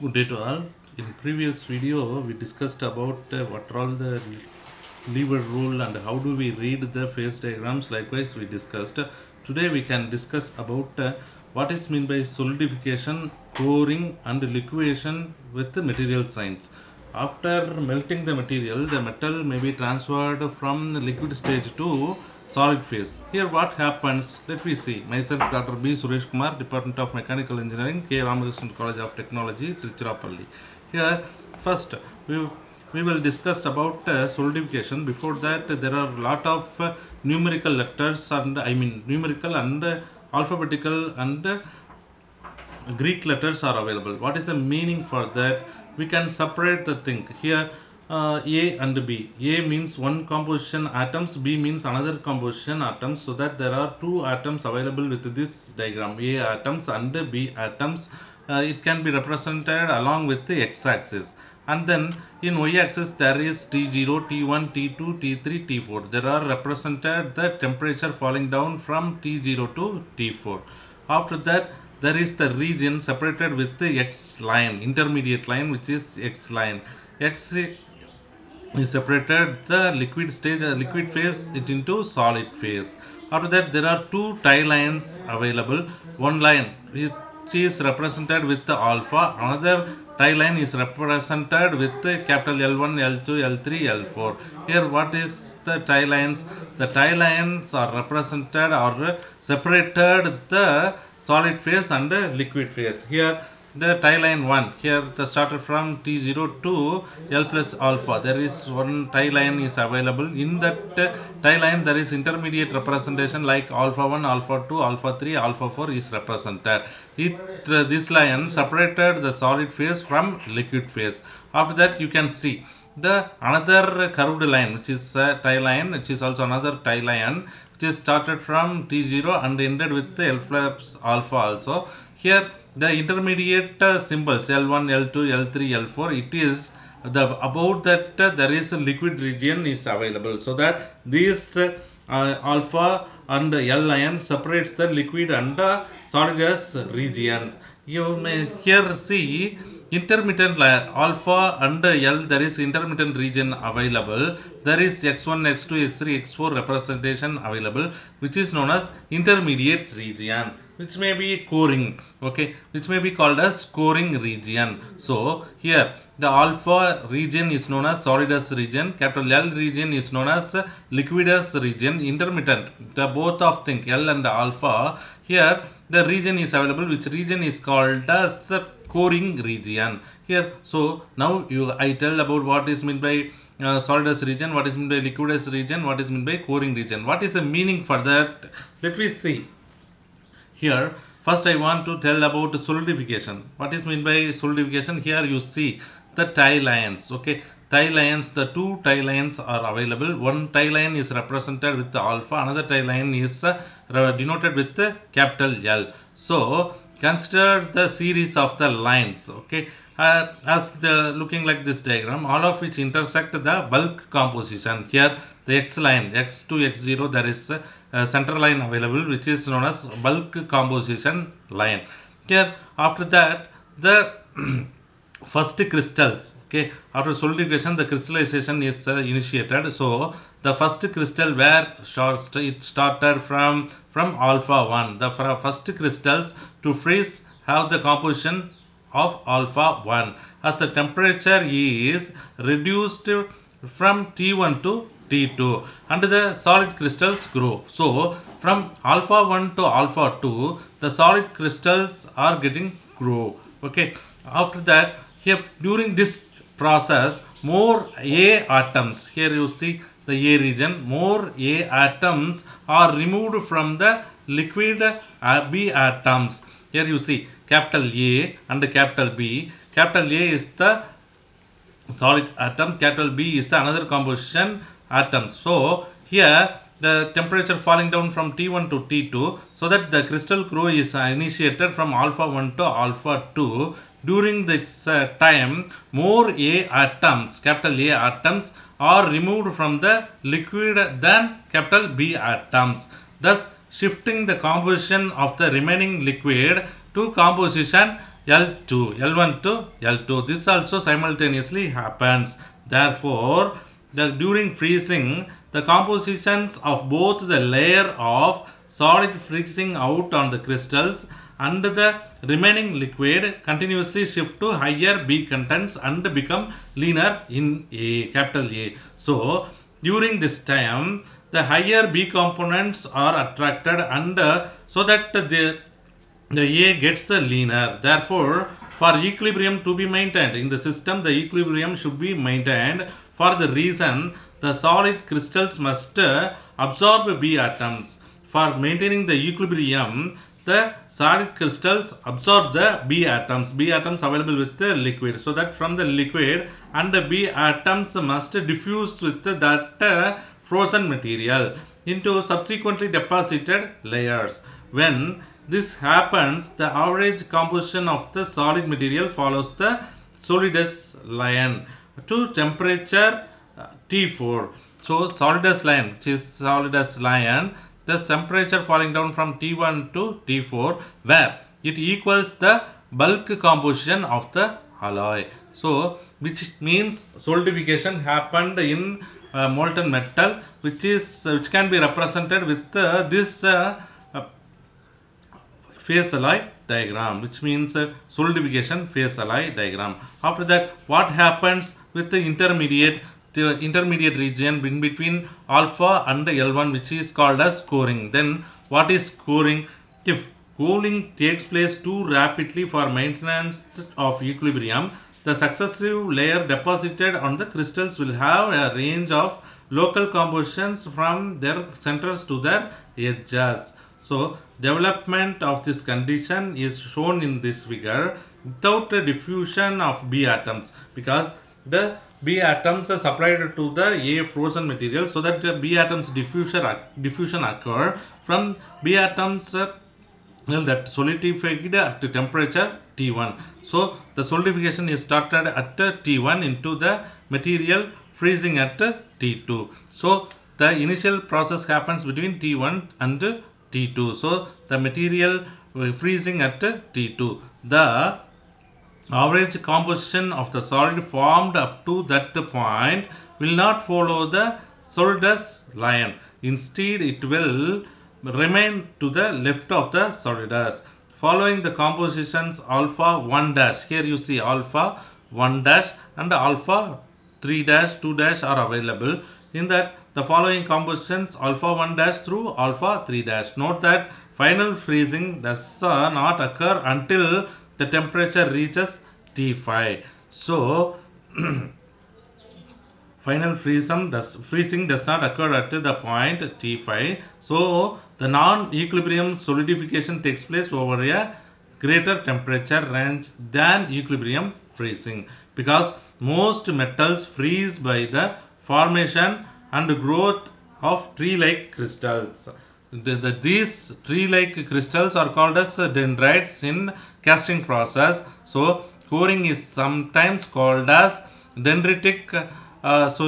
Good day to all. In previous video, we discussed about what are all the lever rule and how do we read the phase diagrams. Likewise, we discussed. Today, we can discuss about what is meant by solidification, coring, and liquefaction with the material science. After melting the metal may be transferred from the liquid stage to solid phase. Here what happens, let me see. Myself Dr. B. Suresh Kumar, Department of Mechanical Engineering, K. Ramakrishnan College of Technology, Tiruchirappalli. Here first we, we will discuss about solidification. Before that there are a lot of numerical letters and numerical and alphabetical and Greek letters are available. What is the meaning for that? We can separate the thing here. A and B. A means one composition atoms, B means another composition atoms, so that there are two atoms available with this diagram, A atoms and B atoms. It can be represented along with the x-axis, and then in y-axis there is T0, T1, T2, T3, T4. There are represented the temperature falling down from T0 to T4. After that there is the region separated with the X line, intermediate line, which is X line. X is separated the liquid stage, liquid phase it into solid phase. After that there are two tie lines available. One line which is represented with the alpha, another tie line is represented with the capital L1, L2, L3, L4. Here what is the tie lines? The tie lines are represented or separated the solid phase and the liquid phase. Here the tie line 1, here the started from T0 to L plus alpha. There is one tie line is available. In that tie line there is intermediate representation like alpha 1, alpha 2, alpha 3, alpha 4 is represented. This line separated the solid phase from liquid phase. After that you can see the another curved line, which is a tie line, which is also another tie line, which is started from T0 and ended with the L plus alpha also. Here the intermediate symbols L1, L2, L3, L4, it is the about that there is a liquid region is available, so that this alpha and L ion separates the liquid and solidus regions. You may here see intermittent layer alpha and L, there is intermittent region available. There is x1, x2, x3, x4 representation available, which is known as intermediate region, which may be coring, okay, which may be called as coring region. So here the alpha region is known as solidus region, capital L region is known as liquidus region. Intermittent, the both of thing L and alpha, here the region is available, which region is called as coring region here. So now I tell about what is meant by solidus region, what is meant by liquidus region, what is meant by coring region. What is the meaning for that? Let me see. Here first I want to tell about solidification. What is meant by solidification? Here you see the tie lines, okay, tie lines, the two tie lines are available. One tie line is represented with the alpha, another tie line is denoted with the capital L. So consider the series of the lines, okay, as the looking like this diagram, all of which intersect the bulk composition. Here the X line, X to X0, there is a center line available, which is known as bulk composition line. Here after that the first crystals, okay, after solidification the crystallization is initiated. So the first crystal where it started from alpha 1, the first crystals to freeze have the composition of alpha 1 as the temperature is reduced from T1 to T2 and the solid crystals grow. So from alpha 1 to alpha 2 the solid crystals are getting grow, okay. After that here during this process more A atoms, here you see the A region, more A atoms are removed from the liquid B atoms. Here you see capital A and capital B. Capital A is the solid atom, capital B is the another composition atom. So here the temperature falling down from T1 to T2, so that the crystal grow is initiated from alpha 1 to alpha 2. During this time more A atoms, capital A atoms are removed from the liquid than capital B atoms, thus shifting the composition of the remaining liquid to composition L2, L1 to L2. This also simultaneously happens. Therefore, during freezing, the compositions of both the layer of solid freezing out on the crystals and the remaining liquid continuously shift to higher B contents and become leaner in A, capital A. So, during this time, the higher B components are attracted and so that the A gets leaner. Therefore, for equilibrium to be maintained in the system, the equilibrium should be maintained. For the reason, the solid crystals must absorb B atoms. For maintaining the equilibrium, the solid crystals absorb the B atoms available with the liquid. So that from the liquid and the B atoms must diffuse with that frozen material into subsequently deposited layers. When this happens, the average composition of the solid material follows the solidus line to temperature T4. So solidus line, which is solidus line, the temperature falling down from T1 to T4, where it equals the bulk composition of the alloy. So which means solidification happened in molten metal, which can be represented with this phase alloy diagram, which means solidification phase alloy diagram. After that, what happens with the intermediate region in between alpha and L1, which is called as coring. Then what is coring? If cooling takes place too rapidly for maintenance of equilibrium, the successive layer deposited on the crystals will have a range of local compositions from their centers to their edges. So, development of this condition is shown in this figure without a diffusion of B atoms, because the B atoms are supplied to the A frozen material, so that the B atoms diffusion occur from B atoms that solidified at temperature T1. So the solidification is started at T1 into the material freezing at T2. So the initial process happens between T1 and T2. So the material freezing at T2. The average composition of the solid formed up to that point will not follow the solidus line. Instead, it will remain to the left of the solidus. Following the compositions alpha 1 dash, here you see alpha 1 dash and alpha 3 dash 2 dash are available. In that, the following compositions alpha 1 dash through alpha 3 dash. Note that final freezing does not occur until the temperature reaches T5. So final freezing does not occur at the point T5. So the non-equilibrium solidification takes place over a greater temperature range than equilibrium freezing, because most metals freeze by the formation and growth of tree-like crystals. These tree-like crystals are called as dendrites in casting process. So coring is sometimes called as dendritic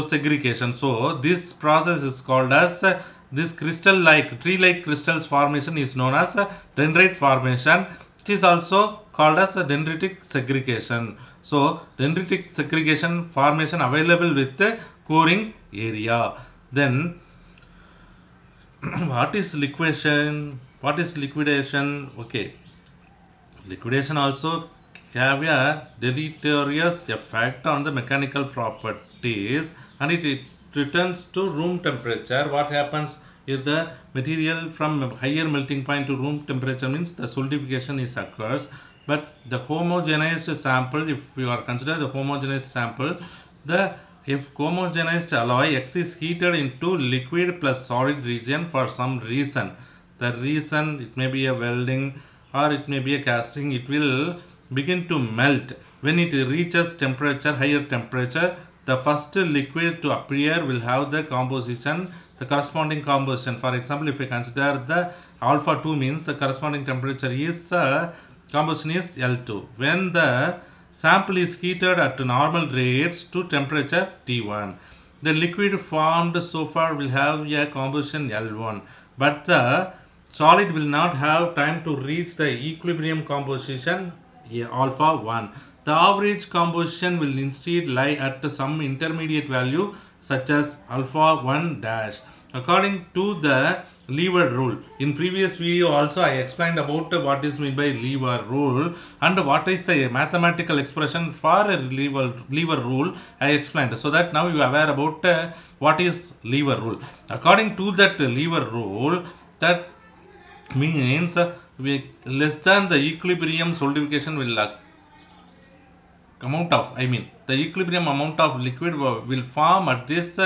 segregation. So this process is called as this crystal-like tree-like crystals formation is known as dendrite formation. It is also called as dendritic segregation. So dendritic segregation formation available with the coring area. Then what is liquidation? What is liquidation? Okay, liquidation also have a deleterious effect on the mechanical properties, and it returns to room temperature. What happens if the material from higher melting point to room temperature means the solidification is occurs, but the homogenized sample, if you are consider the homogenized sample, if homogenized alloy X is heated into liquid plus solid region for some reason, the reason it may be a welding or it may be a casting, it will begin to melt. When it reaches higher temperature, the first liquid to appear will have the corresponding composition. For example, if I consider the alpha 2 means the corresponding temperature is composition is L2. When the sample is heated at normal rates to temperature T1, the liquid formed so far will have a composition L1, but the solid will not have time to reach the equilibrium composition alpha 1. The average composition will instead lie at some intermediate value such as alpha 1 dash. According to the lever rule. In previous video also I explained about what is meant by lever rule and what is the mathematical expression for a lever rule I explained. So that now you are aware about what is lever rule. According to that lever rule, that means less than the equilibrium solidification will the equilibrium amount of liquid will form at this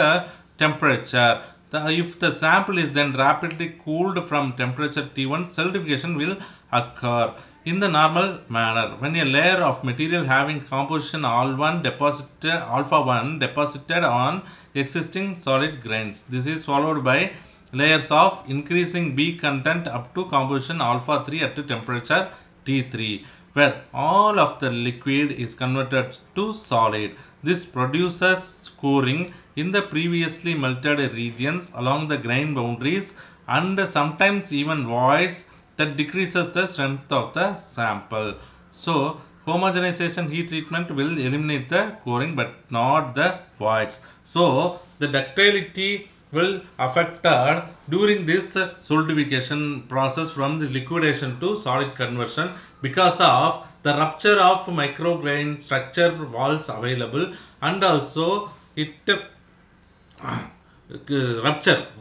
temperature. If the sample is then rapidly cooled from temperature T1, solidification will occur in the normal manner when a layer of material having composition alpha 1 deposited on existing solid grains. This is followed by layers of increasing B content up to composition alpha 3 at temperature T3, where all of the liquid is converted to solid. This produces scoring in the previously melted regions along the grain boundaries and sometimes even voids that decreases the strength of the sample. So, homogenization heat treatment will eliminate the coring but not the voids. So, the ductility will affected during this solidification process from the liquidation to solid conversion because of the rupture of micrograin structure walls available, and also it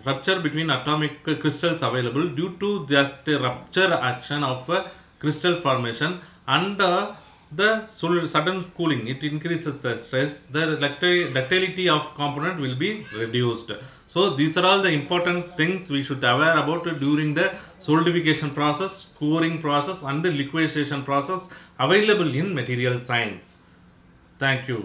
rupture between atomic crystals available due to that rupture action of crystal formation, and the sudden cooling, it increases the stress, the ductility of component will be reduced. So these are all the important things we should aware about during the solidification process, coring process and the liquidation process available in material science. Thank you.